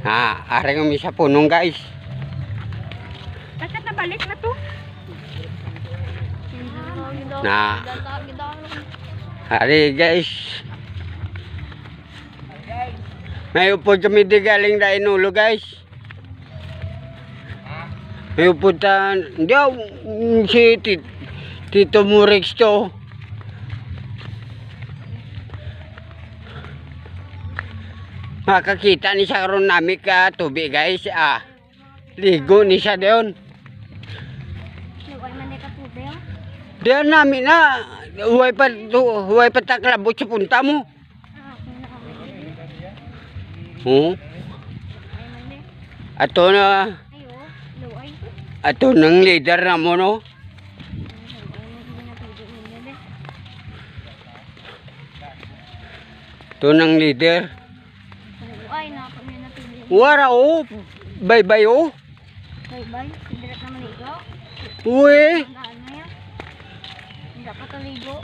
Ari kami sa punong guys. Bakit nabalik na to? Ari guys. May upod kami di galing na inulo guys. May upod hindi si Tito Murix to. Makakita ni siya karon nami ka tubig guys. Ligo ni siya doon. Diyan namin na huwag pa taklabot sa punta mo. Ato ng leader na mo no. Ato ng leader. Wara o. Bye-bye o. Bye-bye. Direct naman ikaw. Uy. Hindi pa taligo.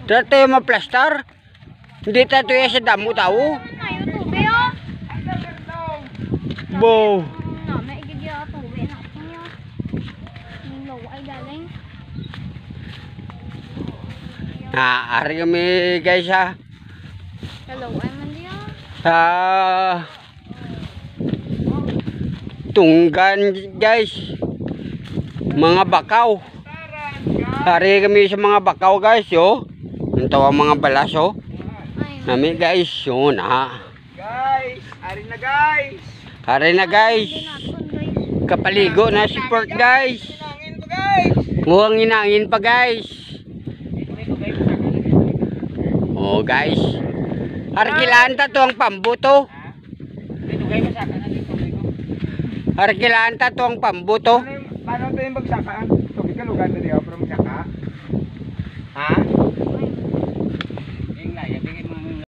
Dati maplastar. Hindi tayo sa damo tao. Ayaw tubig o. Bo. Naigid yung tubig na ako niya. Yung low ay galing. Ari kami guys ha. Hello, ay man diya. Sa Tunggan guys. Mga bakaw. Ari kami sa mga bakaw guys yo. Ang tawag mga balas oh. Nami guys yun Guys, ari na guys. Ari na guys. Kapaligo na si Port guys. Inangin pa guys. Huwag inangin pa guys. Oh guys. Harkilaan ta to ang pambuto. Harkilaan ta to ang pambuto. Paano ito yung bagsakaan? Tubig ka lugan na diya, pero magsaka.